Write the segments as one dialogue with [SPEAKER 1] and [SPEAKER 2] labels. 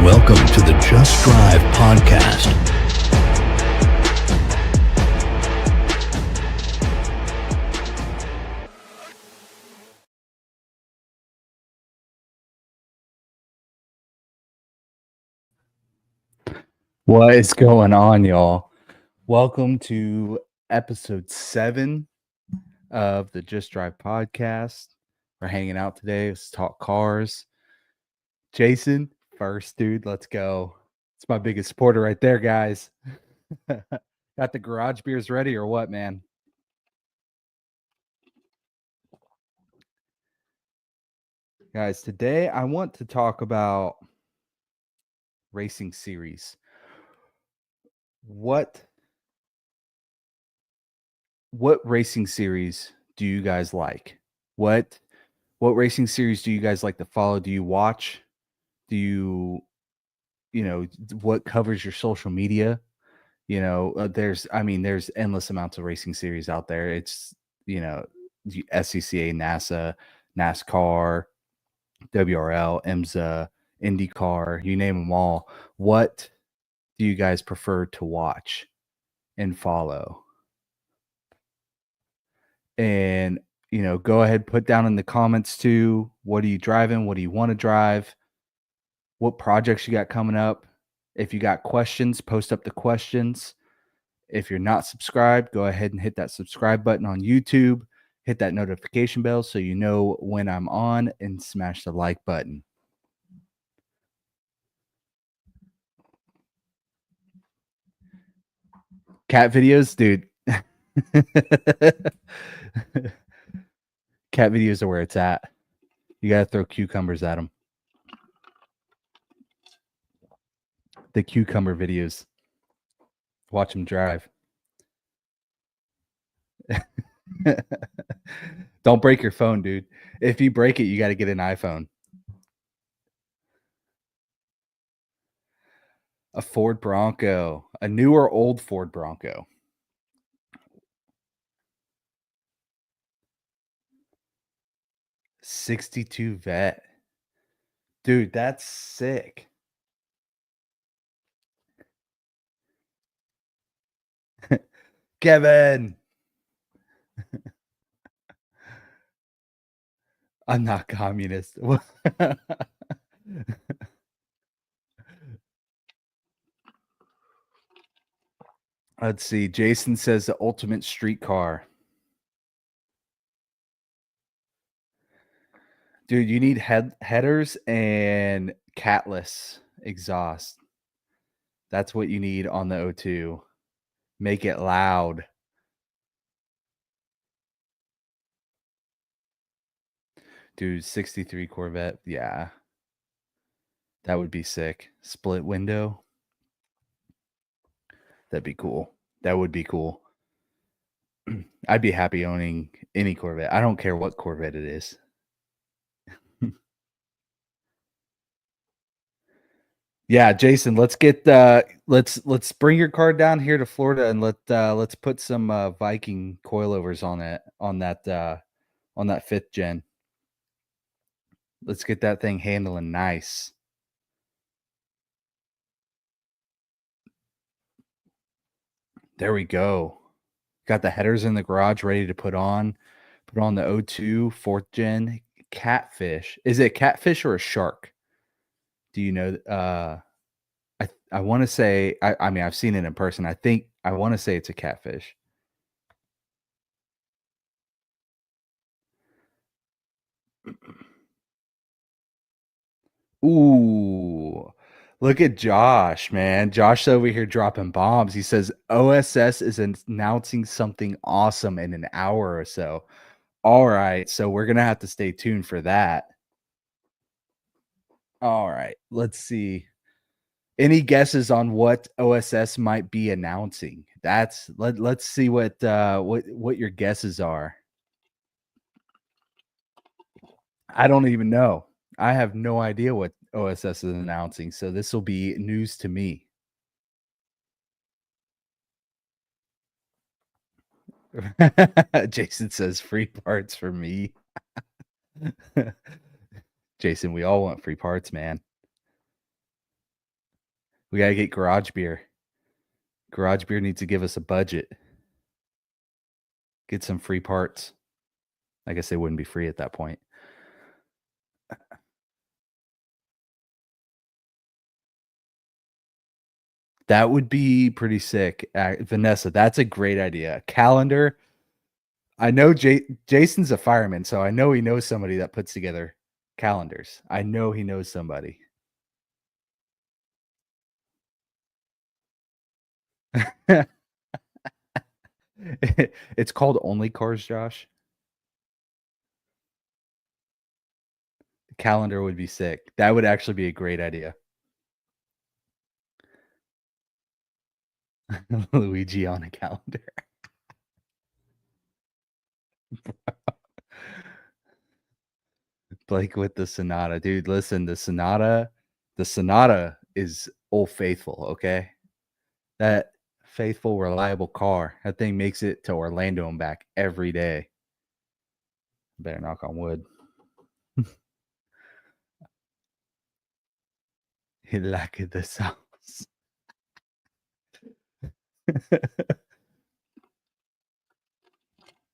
[SPEAKER 1] Welcome to the Just Drive podcast.
[SPEAKER 2] What is going on, y'all? Welcome to episode 7 of the Just Drive podcast. We're hanging out today. Let's talk cars. Jason, first, dude, let's go. It's my biggest supporter right there, guys. Got the garage beers ready or what, man? Guys, today I want to talk about racing series. What racing series do you guys like? What racing series do you guys like to follow? Do you watch? Do you what covers your social media? There's endless amounts of racing series out there. It's SCCA, NASA, NASCAR, WRL, IMSA, IndyCar, you name them all. What do you guys prefer to watch and follow? And go ahead, put down in the comments too, what are you driving? What do you want to drive? What projects you got coming up? If you got questions, post up the questions. If you're not subscribed, go ahead and hit that subscribe button on YouTube. Hit that notification bell so you know when I'm on, and smash the like button. Cat videos, dude. Cat videos are where it's at. You got to throw cucumbers at them. The cucumber videos. Watch them drive. Don't break your phone, dude. If you break it, you got to get an iPhone. A Ford Bronco. A new or old Ford Bronco? '62 Vet. Dude, that's sick. Kevin. I'm not communist. Let's see. Jason says the ultimate street car. Dude, you need headers and catless exhaust. That's what you need on the O2. Make it loud. Dude, 63 Corvette. Yeah. That would be sick. Split window. That'd be cool. That would be cool. I'd be happy owning any Corvette. I don't care what Corvette it is. Yeah, Jason, let's get let's bring your car down here to Florida and let's put some Viking coilovers on it on that 5th gen. Let's get that thing handling nice. There we go. Got the headers in the garage ready to put on. Put on the O2 4th gen catfish. Is it a catfish or a shark? Do you know? I want to say. I mean, I've seen it in person. I want to say it's a catfish. Ooh, look at Josh, man. Josh over here dropping bombs. He says OSS is announcing something awesome in an hour or so. All right, so we're gonna have to stay tuned for that. All right, let's see. Any guesses on what OSS might be announcing? Let's see what your guesses are. I don't even know. I have no idea what OSS is announcing, so this will be news to me. Jason says free parts for me. Jason, we all want free parts, man. We gotta get garage beer. Garage beer needs to give us a budget. Get some free parts. I guess they wouldn't be free at that point. That would be pretty sick. Vanessa, that's a great idea. Calendar. I know Jason's a fireman, so I know he knows somebody that puts together calendars. I know he knows somebody. It's called Only Cars, Josh. The calendar would be sick. That would actually be a great idea. Luigi on a calendar. Blake with the Sonata. Dude, listen, the Sonata is Old Faithful, okay? That faithful, reliable car. That thing makes it to Orlando and back every day. Better knock on wood. He like the sauce.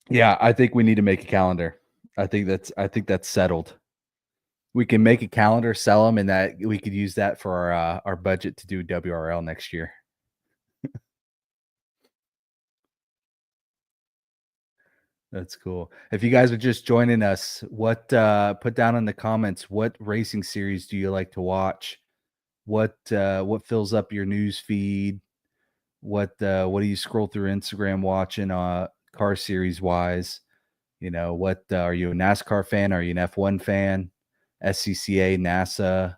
[SPEAKER 2] Yeah, I think we need to make a calendar. I think that's settled. We can make a calendar, sell them, and that we could use that for our budget to do WRL next year. That's cool. If you guys are just joining us, put down in the comments what racing series do you like to watch? What fills up your news feed? What do you scroll through Instagram watching car series wise? You know, what are you a NASCAR fan? Are you an F1 fan? SCCA, NASA,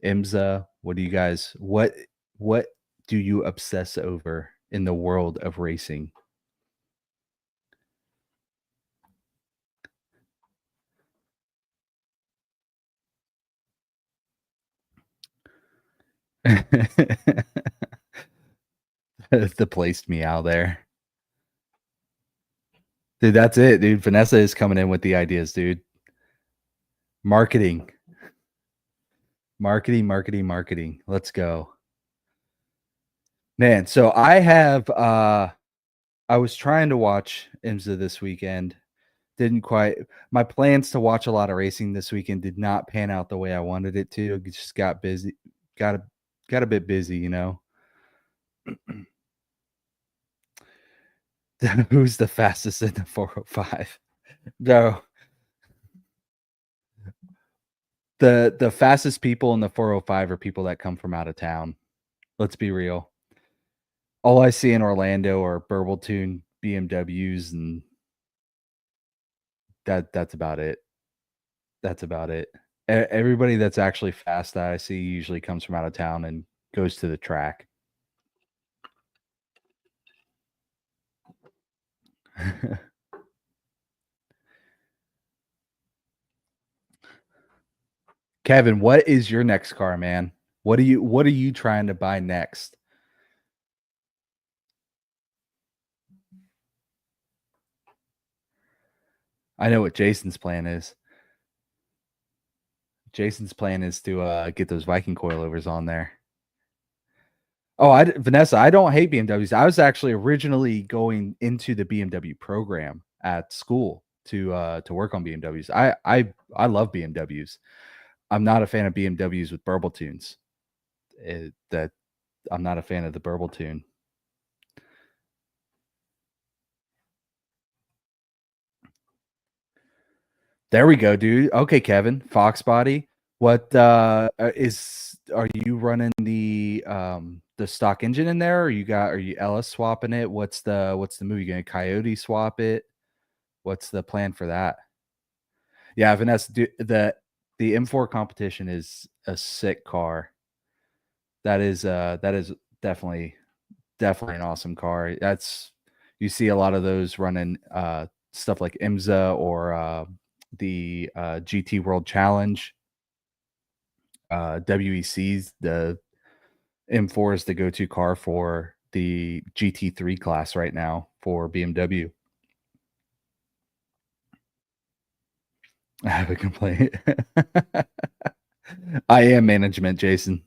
[SPEAKER 2] IMSA? What do you obsess over in the world of racing? The placed me out there. Dude, that's it, dude. Vanessa is coming in with the ideas, dude. Marketing. Marketing, marketing, marketing. Let's go. Man, so I was trying to watch IMSA this weekend. Didn't quite my plans to watch a lot of racing this weekend did not pan out the way I wanted it to. It just got busy. Got a got a bit busy, you know. Who's the fastest in the 405? No, the fastest people in the 405 are people that come from out of town. Let's be real. All I see in Orlando are Burble-tuned BMWs, and that's about it. That's about it. Everybody that's actually fast that I see usually comes from out of town and goes to the track. Kevin, what is your next car, man? What are you trying to buy next? I know what Jason's plan is. Jason's plan is to get those Viking coilovers on there. Oh, Vanessa, I don't hate BMWs. I was actually originally going into the BMW program at school to work on BMWs. I love BMWs. I'm not a fan of BMWs with burble tunes. That I'm not a fan of the burble tune. There we go, dude. Okay, Kevin, Fox body. What are you running the stock engine in there, or are you LS swapping it? What's the move? You gonna Coyote swap it? What's the plan for that? Yeah, Vanessa, the M4 competition is a sick car. That is definitely an awesome car. That's you see a lot of those running stuff like IMSA or the GT World Challenge, WECs. The M4 is the go-to car for the GT3 class right now for BMW. I have a complaint. I am management, Jason.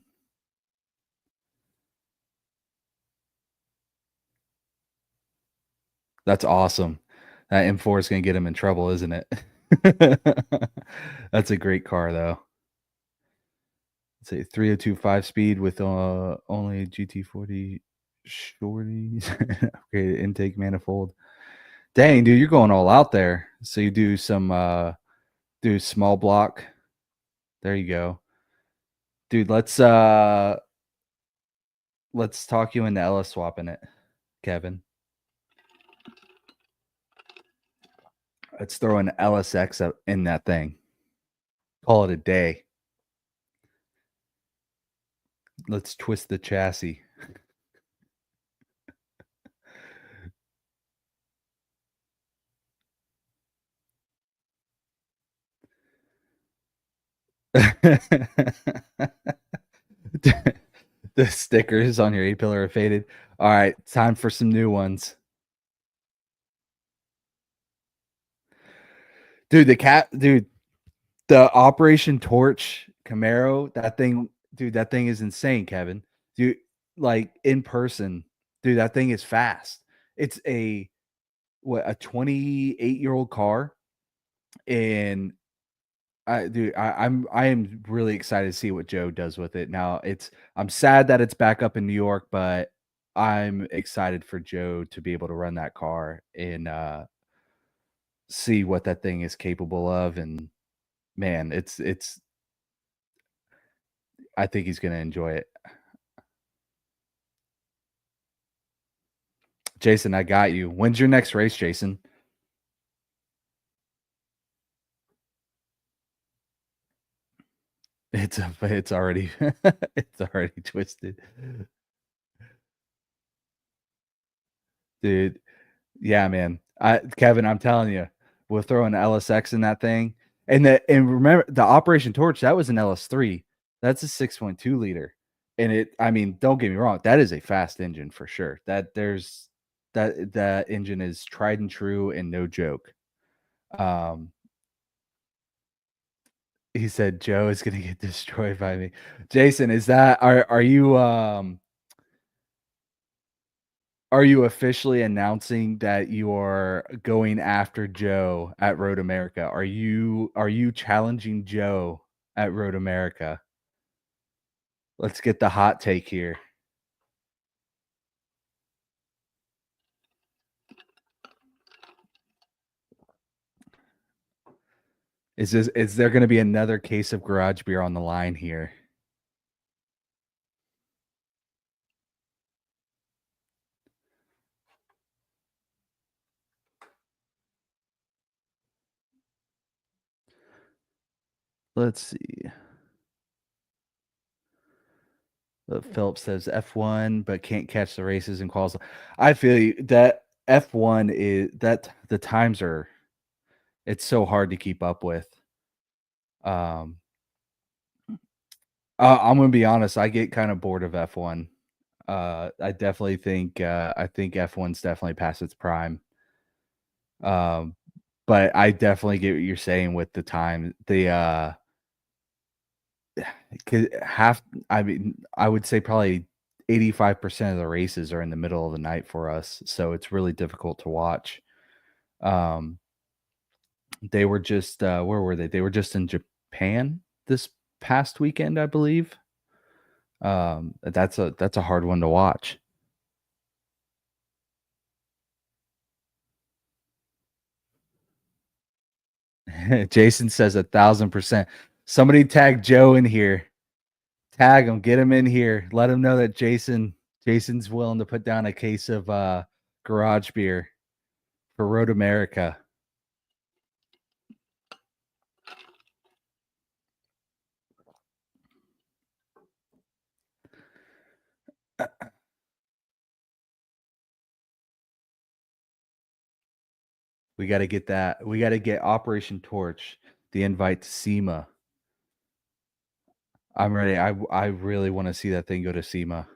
[SPEAKER 2] That's awesome. That M4 is gonna get him in trouble, isn't it? That's a great car, though. It's a 302 5-speed with, only GT40 shorties, upgraded intake manifold. Dang, dude, you're going all out there. So you do some, do small block. There you go. Dude, let's talk you into Ella swapping it, Kevin. Let's throw an LSX up in that thing. Call it a day. Let's twist the chassis. The stickers on your A-pillar are faded. All right, time for some new ones. Dude, the Operation Torch Camaro, that thing, dude, that thing is insane, Kevin. Dude, like in person, dude, that thing is fast. It's a 28-year-old car, and I am really excited to see what Joe does with it. Now, I'm sad that it's back up in New York, but I'm excited for Joe to be able to run that car and see what that thing is capable of. And man, it's I think he's gonna enjoy it. Jason, I got you. When's your next race, Jason? It's already it's already twisted. Dude, yeah, man. Kevin, I'm telling you, we'll throw an LSX in that thing. And remember the Operation Torch, that was an LS3. That's a 6.2 liter. And I mean, don't get me wrong, that is a fast engine for sure. That engine is tried and true and no joke. Um, he said Joe is gonna get destroyed by me. Jason, are you officially announcing that you are going after Joe at Road America? Are you challenging Joe at Road America? Let's get the hot take here. Is there going to be another case of garage beer on the line here? Let's see. Phillips says F1, but can't catch the races and quals. I feel you that F1 is that the times are it's so hard to keep up with. Um, I'm gonna be honest, I get kind of bored of F1. I definitely think I think F1's definitely past its prime. Um, but I definitely get what you're saying with the time. The 'cause half I mean, I would say probably 85% of the races are in the middle of the night for us, so it's really difficult to watch. Um, they were just where were they? They were just in Japan this past weekend, I believe. That's a hard one to watch. Jason says 1,000%. Somebody tag Joe in here. Tag him, get him in here. Let him know that Jason's willing to put down a case of garage beer for Road America. We got to get that. We got to get Operation Torch, the invite to SEMA. I'm ready. I really want to see that thing go to SEMA.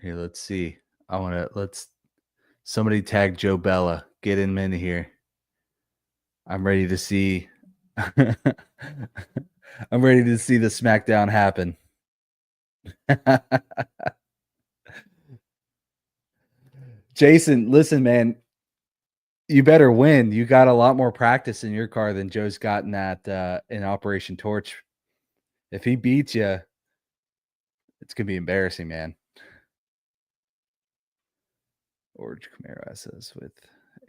[SPEAKER 2] Here, let's see. Let's somebody tag Joe Bella. Get him in here. I'm ready to see. I'm ready to see the SmackDown happen. Jason, listen, man, you better win. You got a lot more practice in your car than Joe's gotten at in Operation Torch. If he beats you, it's gonna be embarrassing, man. Orange Camaro SS with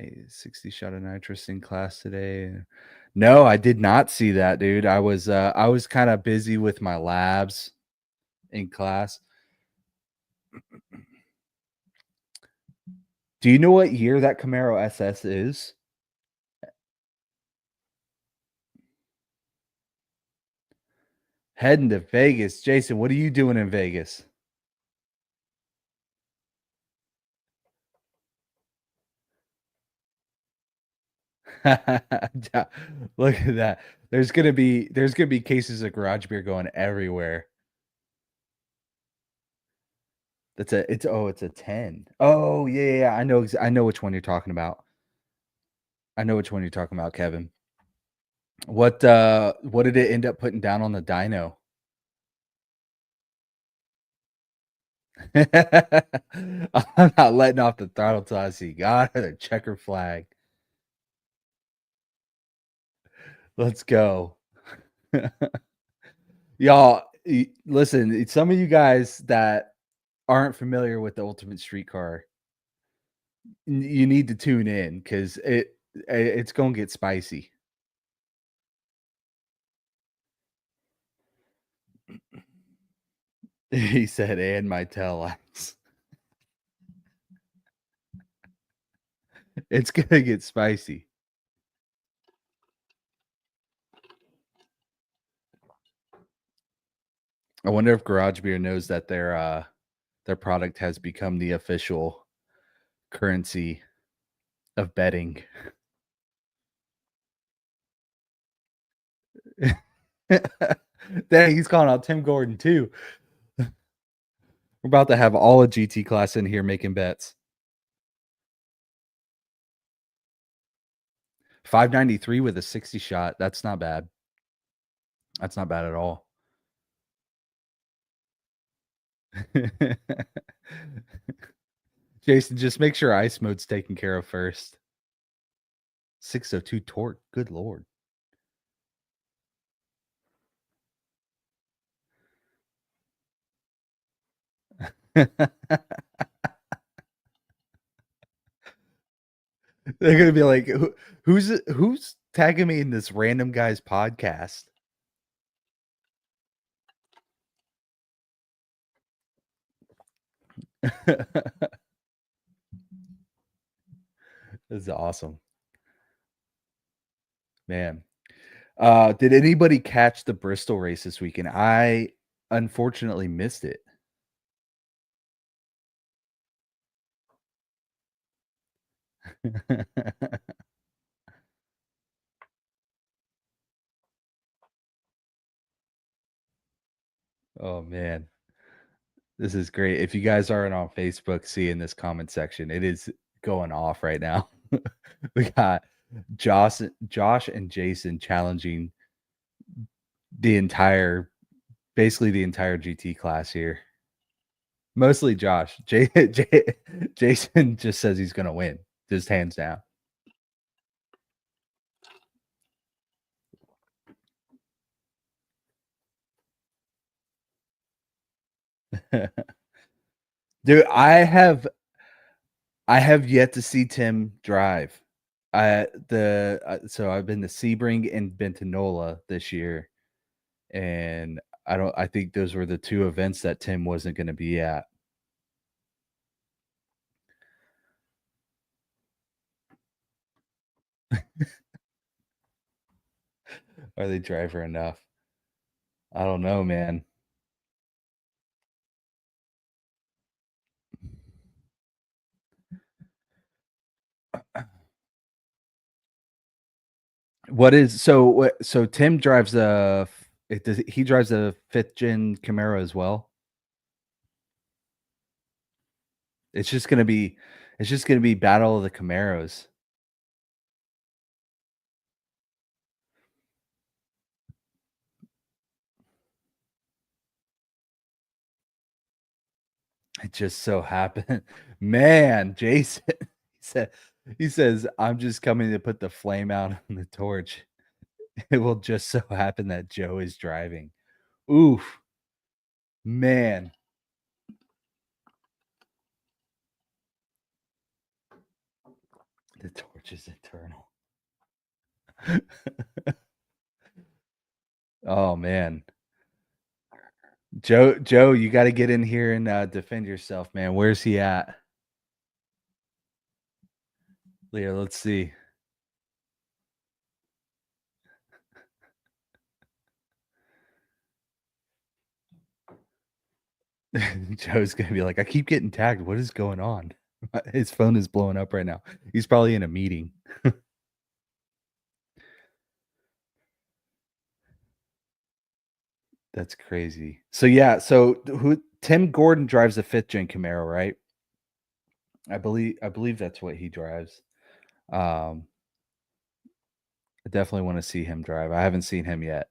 [SPEAKER 2] a 60 shot of nitrous in class today. No, I did not see that, dude. I was kind of busy with my labs in class. Do you know what year that Camaro SS is? Heading to Vegas. Jason, what are you doing in Vegas? Look at that. There's gonna be cases of garage beer going everywhere. It's a 10. Oh, yeah, yeah, yeah. I know which one you're talking about. I know which one you're talking about, Kevin. What did it end up putting down on the dyno? I'm not letting off the throttle till I see God or the checker flag. Let's go. Y'all, listen, some of you guys that aren't familiar with the Ultimate Streetcar, you need to tune in because it's gonna get spicy. He said, and my tail lights. It's gonna get spicy. I wonder if Garage Beer knows that their product has become the official currency of betting. Dang, he's calling out Tim Gordon too. We're about to have all a GT class in here making bets. 593 with a 60 shot. That's not bad. That's not bad at all. Jason, just make sure ice mode's taken care of first. 602 torque. Good lord. They're gonna be like, who's tagging me in this random guy's podcast? This is awesome, man. Did anybody catch the Bristol race this weekend? I unfortunately missed it. Oh man, this is great. If you guys aren't on Facebook seeing this comment section, it is going off right now. We got Josh and Jason challenging the entire basically the entire GT class here. Mostly Josh. Jason just says he's gonna win, just hands down. Dude, I have yet to see Tim drive. So I've been to Sebring and been to NOLA this year, and I think those were the 2 events that Tim wasn't gonna be at. Are they driver enough? I don't know, man. So Tim drives he drives a 5th gen Camaro as well? It's just gonna be it's just gonna be battle of the Camaros. It just so happened. Man, Jason, said he says, "I'm just coming to put the flame out on the torch." It will just so happen that Joe is driving. Oof, man, the torch is eternal. Oh, man. Joe, you gotta get in here and, defend yourself, man. Where's he at? Leah, let's see. Joe's gonna be like, "I keep getting tagged. What is going on?" His phone is blowing up right now. He's probably in a meeting. That's crazy. So, yeah, so who Tim Gordon drives a 5th gen Camaro, right? I believe that's what he drives. Um, I definitely wanna see him drive. I haven't seen him yet.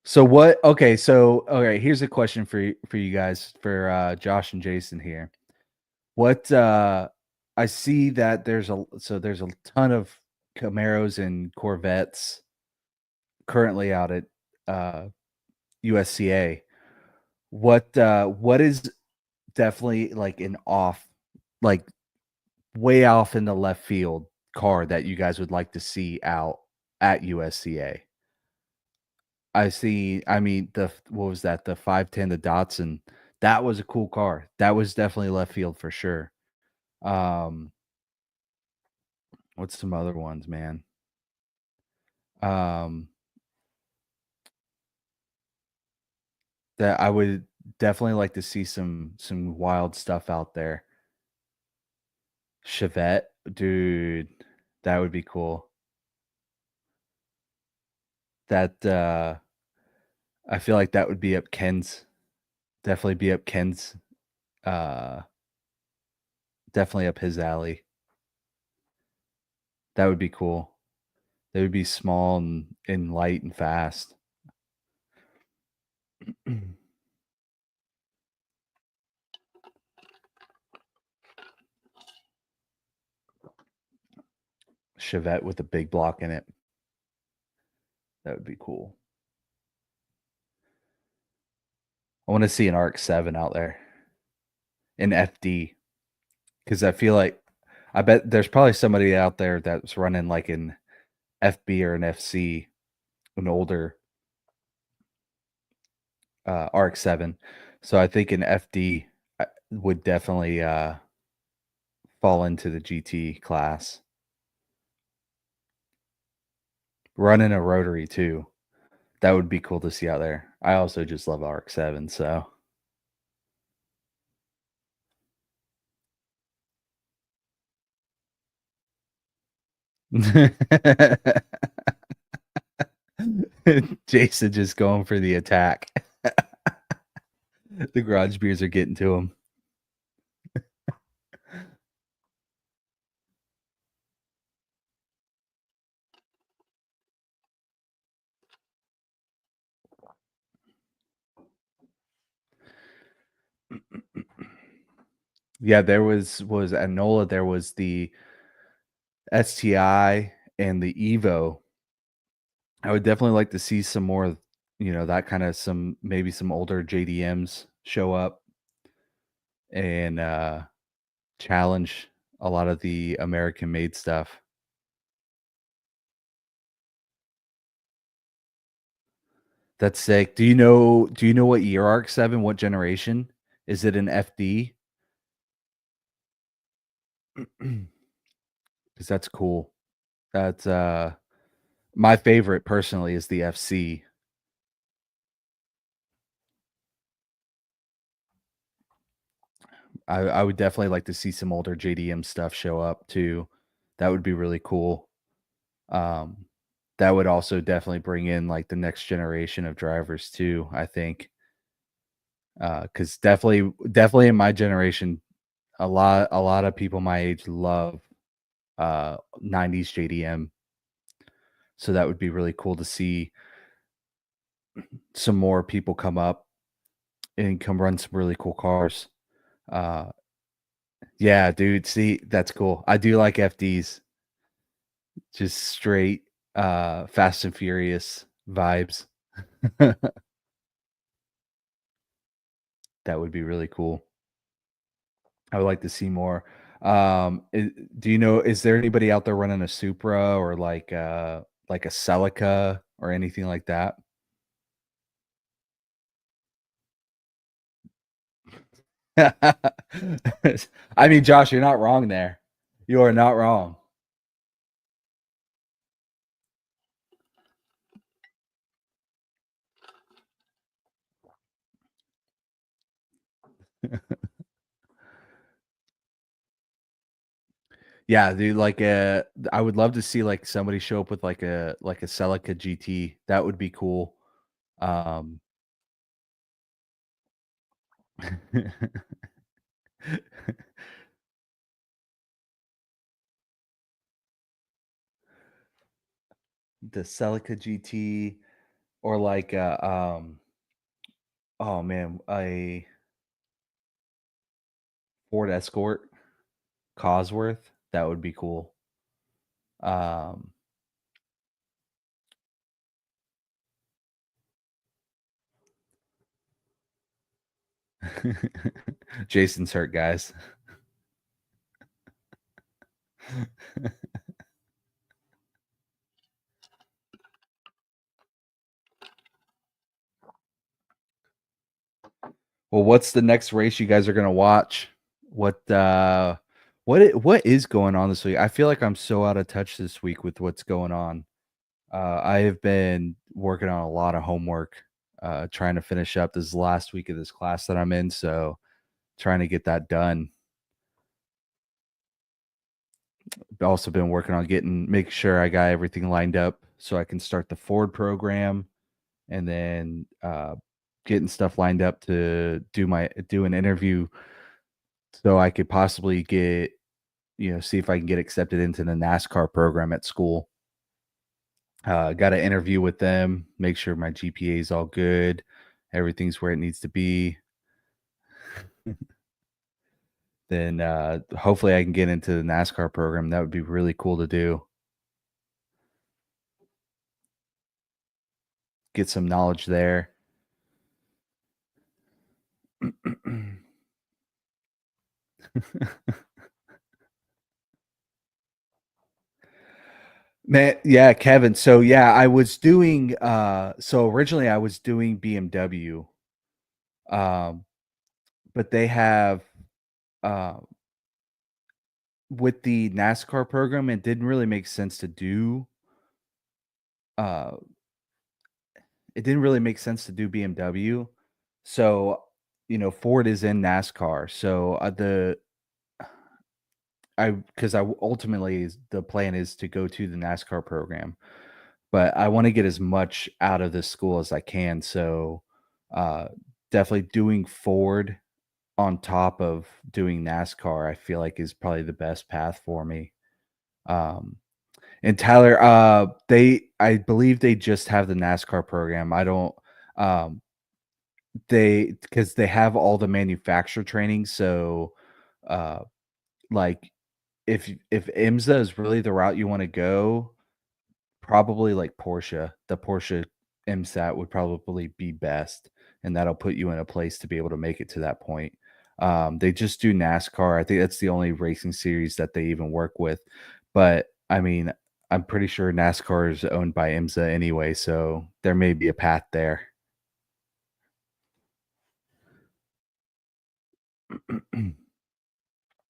[SPEAKER 2] So what okay, so alright, here's a question for you guys, for, Josh and Jason here. What, I see that there's a ton of Camaros and Corvettes currently out at, uh, USCA. What is definitely, like, an off like, way off in the left field car that you guys would like to see out at USCA? I mean, what was that? The 510, the Datsun. That was a cool car. That was definitely left field for sure. Um, what's some other ones, man? Um, that I would definitely like to see some wild stuff out there. Chevette, dude, that would be cool. That I feel like that would be up Ken's definitely be up Ken's uh definitely up his alley. That would be cool. They would be small and light and fast. Chevette with a big block in it. That would be cool. I want to see an Arc 7 out there in FD because I bet there's probably somebody out there that's running like an FB or an FC, an older Arc 7. So I think an FD would definitely fall into the GT class. Running a rotary too. That would be cool to see out there. I also just love Arc 7, so Jason just going for the attack. The garage beers are getting to him. Yeah, there was at NOLA, there was the STI and the Evo. I would definitely like to see some more, that kinda some maybe some older JDMs show up and, challenge a lot of the American-made stuff. That's sick. Do you know what year Arc 7, what generation? Is it an FD? 'Cause that's cool. That's, my favorite personally is the FC. I would definitely like to see some older JDM stuff show up too. That would be really cool. Um, that would also definitely bring in like the next generation of drivers too, I think. Because definitely in my generation, a lot of people my age love 90s JDM. So that would be really cool to see some more people come up and come run some really cool cars. Uh, yeah, dude, see, that's cool. I do like FDs, just straight Fast and Furious vibes. That would be really cool. I would like to see more. Do you know, is there anybody out there running a Supra or like a Celica or anything like that? I mean, Josh, you're not wrong there. You are not wrong. Yeah, dude, I would love to see like somebody show up with like a Celica GT. That would be cool. Um, the Celica GT or oh man, a Ford Escort Cosworth. That would be cool. Um, Jason's hurt, guys. Well, what's the next race you guys are gonna watch? What what is going on this week? I feel like I'm so out of touch this week with what's going on. I have been working on a lot of homework, trying to finish up. This is the last week of this class that I'm in, so trying to get that done. I've also been working on make sure I got everything lined up so I can start the Ford program, and then getting stuff lined up to do an interview so I could possibly see if I can get accepted into the NASCAR program at school. Got to interview with them, make sure my GPA is all good, everything's where it needs to be. Then hopefully I can get into the NASCAR program. That would be really cool to do. Get some knowledge there. Man, yeah, Kevin. So yeah, I was doing so originally I was doing BMW. Um, but they have uh with the NASCAR program, it didn't really make sense to do uh it didn't really make sense to do BMW. So, Ford is in NASCAR. So the I because I ultimately the plan is to go to the NASCAR program, but I want to get as much out of this school as I can. So uh definitely doing Ford on top of doing NASCAR, I feel like is probably the best path for me. Um And Tyler, I believe they just have the NASCAR program. I don't, um, because they have all the manufacturer training. So, uh, like if IMSA is really the route you want to go, probably like Porsche, the Porsche MSAT would probably be best, and that'll put you in a place to be able to make it to that point. They just do NASCAR. I think that's the only racing series that they even work with. But I mean, I'm pretty sure NASCAR is owned by IMSA anyway, so there may be a path there.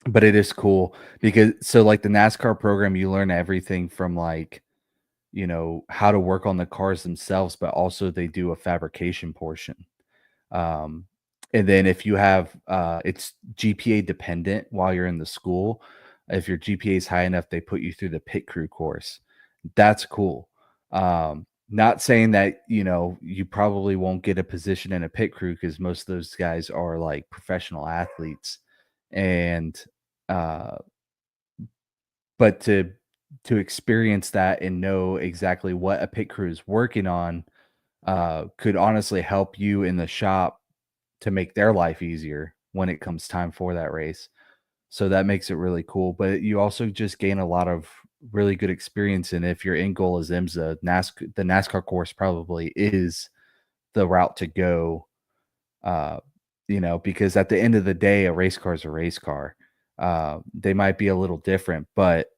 [SPEAKER 2] But it is cool because like the NASCAR program, you learn everything from how to work on the cars themselves, but also they do a fabrication portion. Um, and then if you have it's GPA dependent while you're in the school. If your GPA is high enough, they put you through the pit crew course. That's cool. Not saying that, you probably won't get a position in a pit crew because most of those guys are like professional athletes. And uh but to experience that and know exactly what a pit crew is working on could honestly help you in the shop to make their life easier when it comes time for that race. So that makes it really cool. But you also just gain a lot of really good experience. And if your end goal is IMSA, the NASCAR course probably is the route to go. Uh, because at the end of the day, a race car is a race car. They might be a little different, but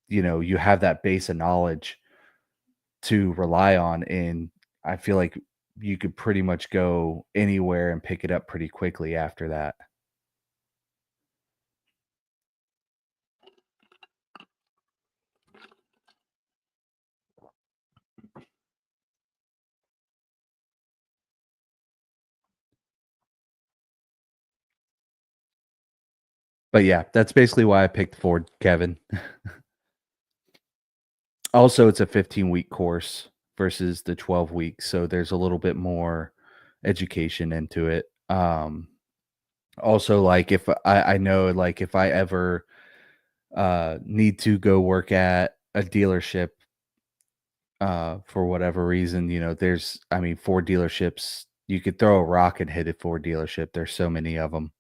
[SPEAKER 2] you have that base of knowledge to rely on, and I feel like you could pretty much go anywhere and pick it up pretty quickly after that. But yeah, that's basically why I picked Ford, Kevin. Also, it's a 15-week course versus the 12 weeks, so there's a little bit more education into it. Also, like, if I know, like, if I ever, need to go work at a dealership, for whatever reason, Ford dealerships, you could throw a rock and hit a Ford dealership, there's so many of them.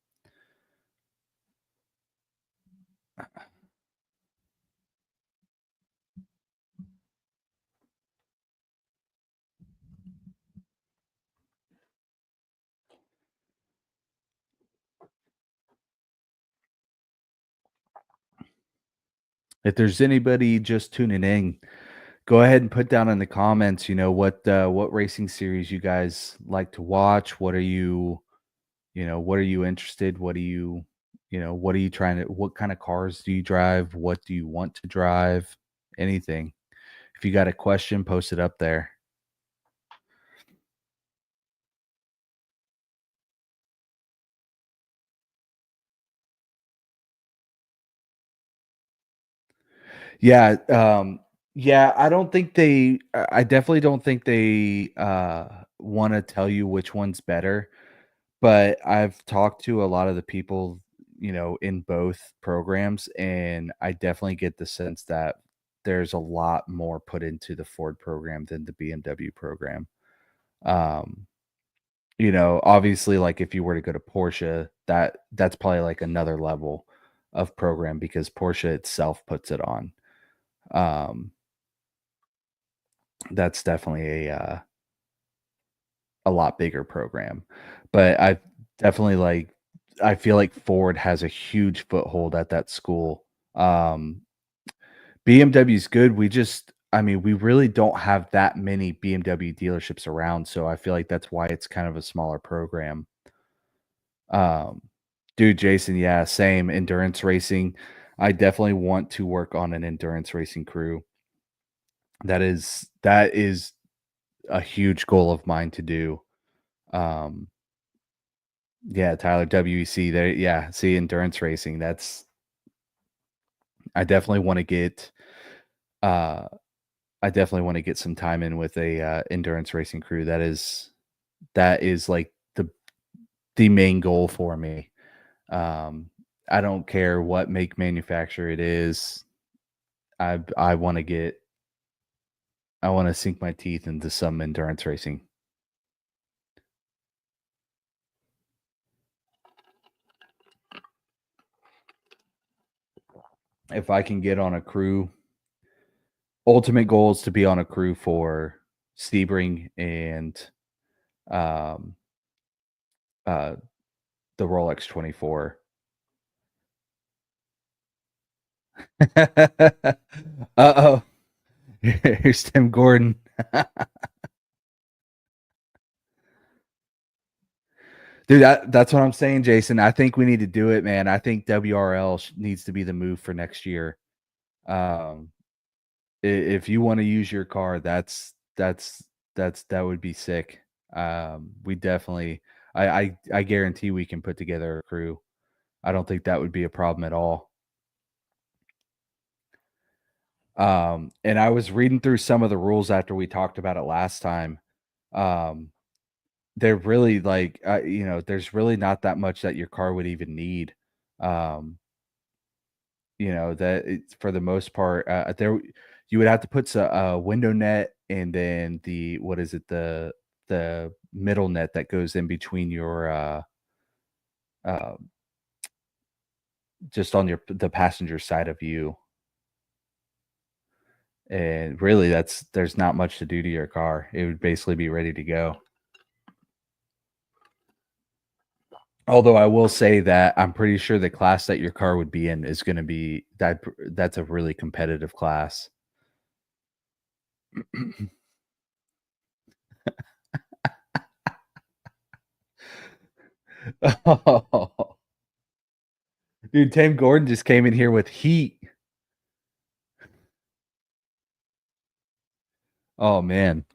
[SPEAKER 2] If there's anybody just tuning in, go ahead and put down in the comments, what racing series you guys like to watch. What are you interested? What are you trying to what kind of cars do you drive? What do you want to drive? Anything. If you got a question, post it up there. Yeah, yeah, I definitely don't think they want to tell you which one's better. But I've talked to a lot of the people, in both programs, and I definitely get the sense that there's a lot more put into the Ford program than the BMW program. Um, obviously, like, if you were to go to Porsche, that's probably like another level of program because Porsche itself puts it on. Um, that's definitely a lot bigger program. But definitely like I feel like Ford has a huge foothold at that school. BMW is good. We really don't have that many BMW dealerships around, so I feel like that's why it's kind of a smaller program. Um, Dude, Jason, yeah, same endurance racing. I definitely want to work on an endurance racing crew. That is a huge goal of mine to do. Um, Yeah, Tyler, WEC there. Yeah, see endurance racing. I definitely want to get uh I definitely want to get some time in with a endurance racing crew. That is like the main goal for me. Um I don't care what make manufacturer it is. I want to sink my teeth into some endurance racing. If I can get on a crew, ultimate goal is to be on a crew for Sebring and um uh the Rolex 24. Uh-oh. Here's Tim Gordon. Dude, that's what I'm saying, Jason. I think we need to do it, man. I think WRL needs to be the move for next year. Um, if you want to use your car, that would be sick. We definitely, I guarantee we can put together a crew. I don't think that would be a problem at all. And I was reading through some of the rules after we talked about it last time. Um, they're really like, there's really not that much that your car would even need. Um, that it's for the most part, you would have to put a window net and then the what is it the middle net that goes in between your uh, just on the passenger side of you. And really, there's not much to do to your car. It would basically be ready to go. Although I will say that I'm pretty sure the class that your car would be in is going to be that's a really competitive class. Oh, dude, Tim Gordon just came in here with heat. Oh man.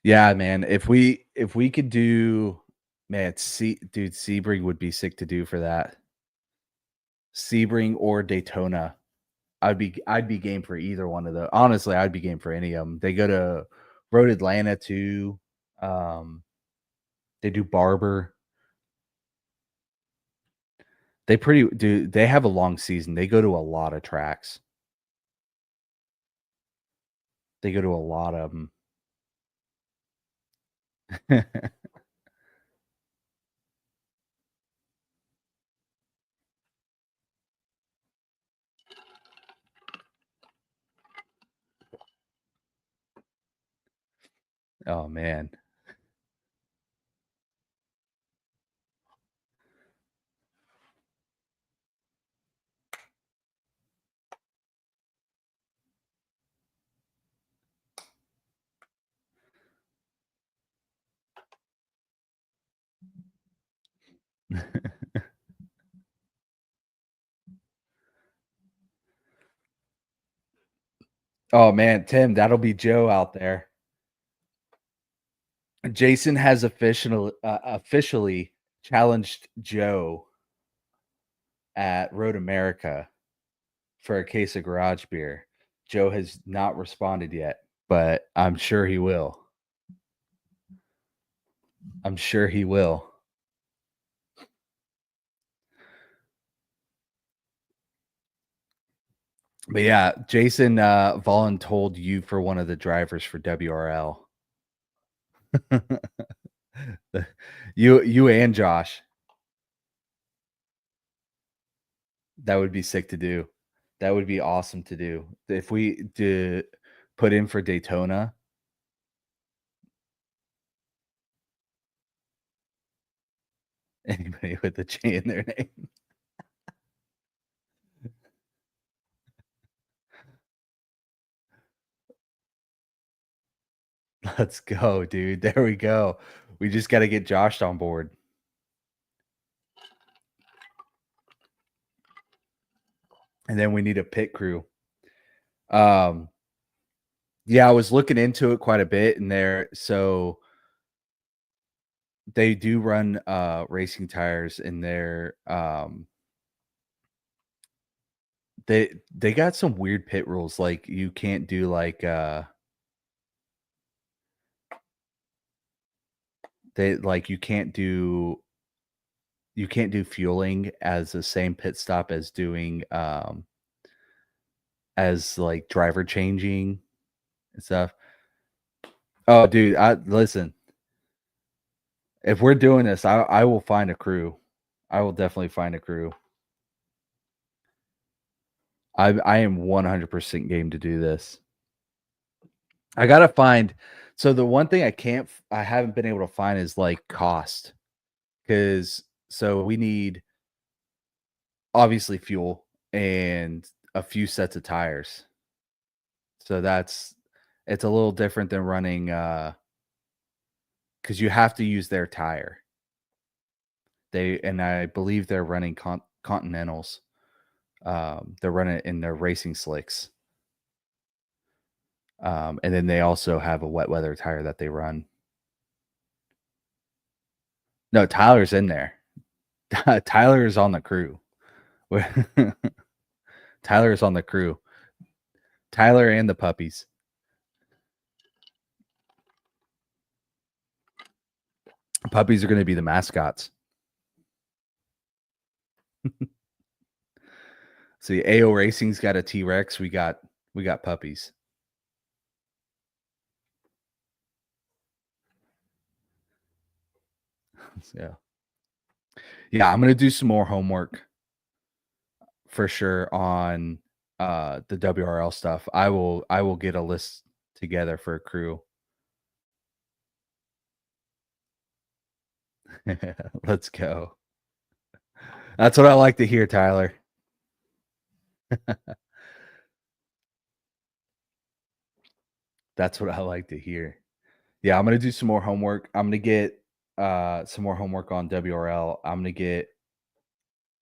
[SPEAKER 2] Yeah, man. If we could do man, Sebring would be sick to do for that. Sebring or Daytona. I'd be game for either one of those. Honestly, I'd be game for any of them. They go to Road Atlanta too. Um, they do Barber. They have a long season. They go to a lot of tracks. They go to a lot of them. Oh man. Oh man, Tim, that'll be Joe out there. Jason has officially challenged Joe at Road America for a case of garage beer. Joe has not responded yet, but I'm sure he will. I'm sure he will. But yeah, Jason Vaughn told you for one of the drivers for WRL. You and Josh. That would be sick to do. That would be awesome to do. If we did put in for Daytona, anybody with a J in their name. Let's go, dude. There we go. We just got to get Josh on board. And then we need a pit crew. Um yeah, I was looking into it quite a bit in there. So they do run racing tires in there. They got some weird pit rules like you can't do like they like you can't do fueling as the same pit stop as doing as like driver changing and stuff. Oh dude, I listen, if we're doing this, I will find a crew. I will definitely find a crew. I am 100% game to do this. I gotta find. So the one thing I haven't been able to find is like cost, because so we need obviously fuel and a few sets of tires. So it's a little different than running because you have to use their tire. I believe they're running Continentals. They're running in their racing slicks. And then they also have a wet weather tire that they run. No, Tyler's in there. Tyler is on the crew. Tyler is on the crew. Tyler and the puppies. Puppies are going to be the mascots. See, AO Racing's got a T-Rex. We got puppies. Yeah. Yeah, I'm going to do some more homework for sure on the WRL stuff. I will get a list together for a crew. Let's go. That's what I like to hear, Tyler. That's what I like to hear. Yeah, I'm gonna do some more homework. I'm gonna get some more homework on WRL. I'm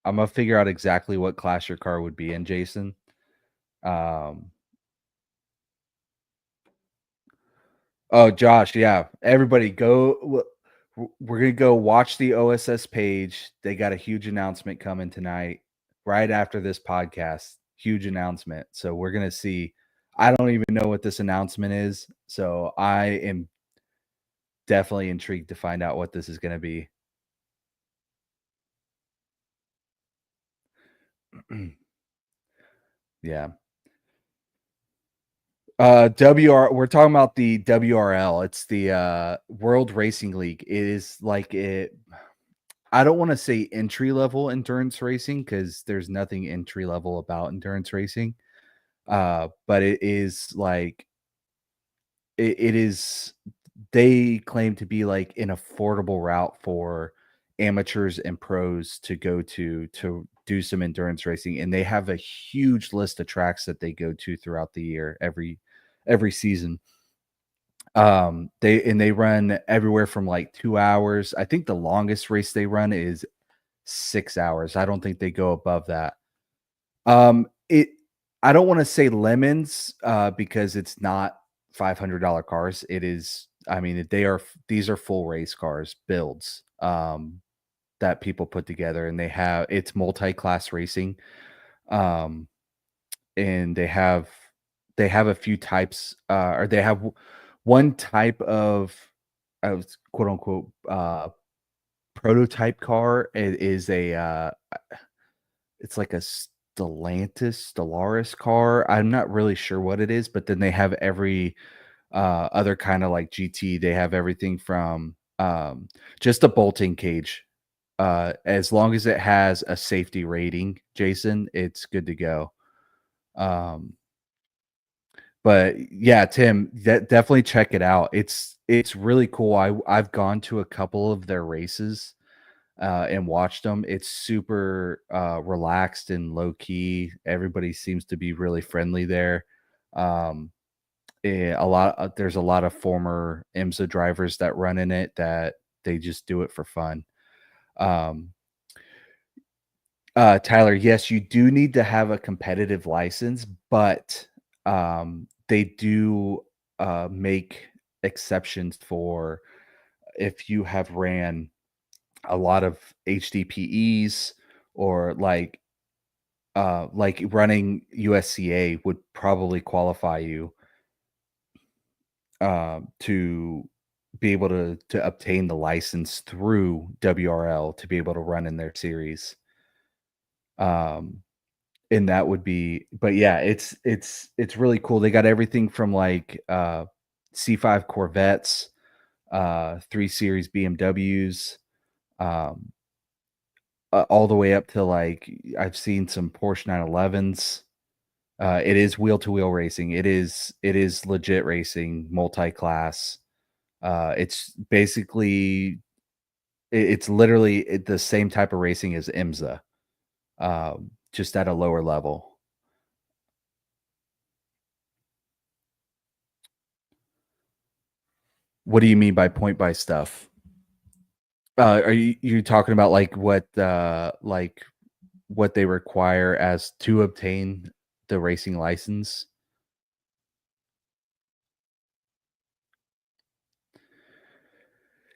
[SPEAKER 2] gonna figure out exactly what class your car would be in, Jason. Um oh Josh, yeah. Everybody we're gonna go watch the OSS page. They got a huge announcement coming tonight, right after this podcast. Huge announcement. So we're gonna see. I don't even know what this announcement is. So I am definitely intrigued to find out what this is gonna be. Yeah. We're talking about the WRL. It's the World Racing League. It is like it I don't want to say entry level endurance racing because there's nothing entry level about endurance racing. But it is like it is they claim to be like an affordable route for amateurs and pros to go to do some endurance racing, and they have a huge list of tracks that they go to throughout the year, every season. They run everywhere from like 2 hours. I think the longest race they run is 6 hours. I don't think they go above that. It I don't wanna say lemons, because it's not $500 cars. It is I mean, these are full race cars, builds, that people put together, and it's multi-class racing. Um, and they have a few types, or they have one type of quote unquote prototype car. It is it's like a Stellaris car. I'm not really sure what it is, but then they have every other kind of like GT. They have everything from just a bolting cage. As long as it has a safety rating, Jason, it's good to go. Um, but yeah, Tim, definitely check it out. It's really cool. I've gone to a couple of their races and watched them. It's super relaxed and low key. Everybody seems to be really friendly there. Um, there's a lot of former IMSA drivers that run in it that they just do it for fun. Um, Tyler, yes, you do need to have a competitive license, but they do make exceptions for if you have ran a lot of HDPEs or like running USCA would probably qualify you to be able to obtain the license through WRL to be able to run in their series. Um, and that would be, but yeah, it's really cool. They got everything from like C5 Corvettes, 3 Series BMWs, um, all the way up to like I've seen some Porsche 911s. It is wheel to wheel racing. It is legit racing, multi-class. It's basically it's literally the same type of racing as IMSA, just at a lower level. What do you mean by point by stuff? Are you talking about like what they require as to obtain the racing license?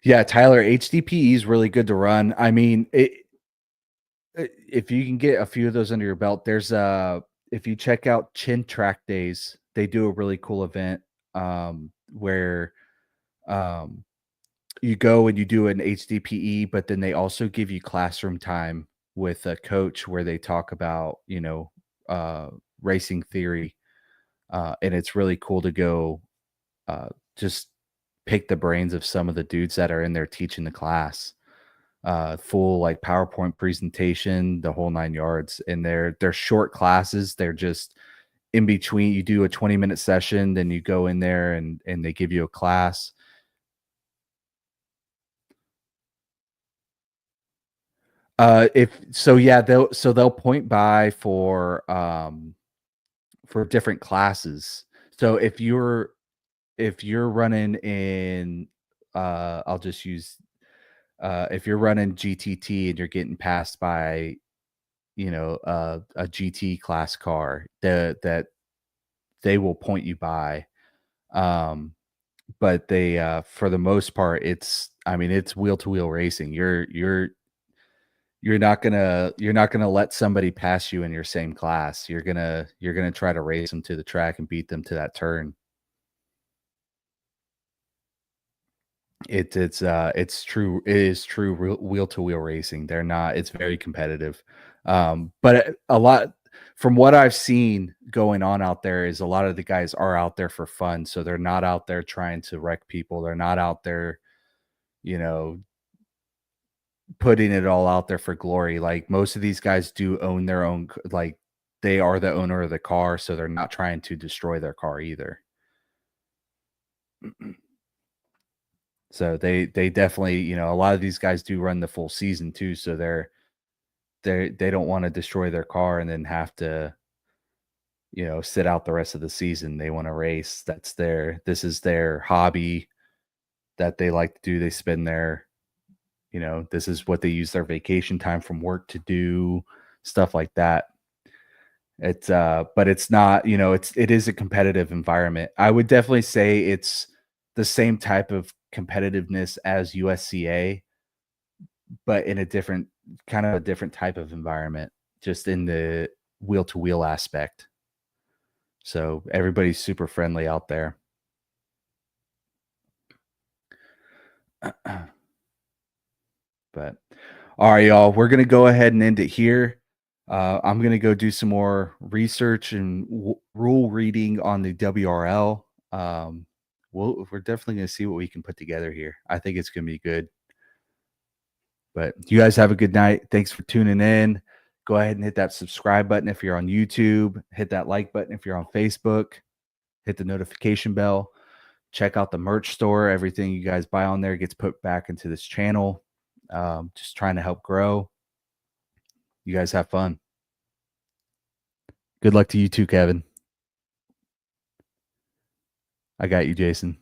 [SPEAKER 2] Yeah, Tyler, HDPE is really good to run. I mean, if you can get a few of those under your belt, there's if you check out Chin Track Days, they do a really cool event where um you go and you do an HDPE, but then they also give you classroom time with a coach where they talk about, uh racing theory. And it's really cool to go uh just pick the brains of some of the dudes that are in there teaching the class. Full like PowerPoint presentation, the whole 9 yards. And they're short classes. They're just in between. You do a 20-minute session, then you go in there and they give you a class. If so, yeah, they'll point by for different classes. So if you're running in I'll just use if you're running GTT and you're getting passed by a GT class car, that they will point you by. Um, but they for the most part, I mean, it's wheel to wheel racing. You're not gonna let somebody pass you in your same class. You're gonna try to race them to the track and beat them to that turn. It's true. It is true wheel to wheel racing. They're not. It's very competitive. But a lot from what I've seen going on out there is a lot of the guys are out there for fun. So they're not out there trying to wreck people. They're not out there, you know, putting it all out there for glory. Like most of these guys do own their own. Like they are the owner of the car, so they're not trying to destroy their car either. So they definitely, a lot of these guys do run the full season too, so they don't wanna destroy their car and then have to, sit out the rest of the season. They wanna race. This is their hobby that they like to do. They spend this is what they use their vacation time from work to do, stuff like that. But it's not, it is a competitive environment. I would definitely say it's the same type of competitiveness as USCA, but in a different kind of a different type of environment, just in the wheel to wheel aspect. So everybody's super friendly out there. But all right, y'all, we're gonna go ahead and end it here. I'm gonna go do some more research and rule reading on the WRL. We're definitely gonna see what we can put together here. I think it's gonna be good. But you guys have a good night. Thanks for tuning in. Go ahead and hit that subscribe button if you're on YouTube. Hit that like button if you're on Facebook. Hit the notification bell. Check out the merch store. Everything you guys buy on there gets put back into this channel. Just trying to help grow. You guys have fun. Good luck to you too, Kevin. I got you, Jason.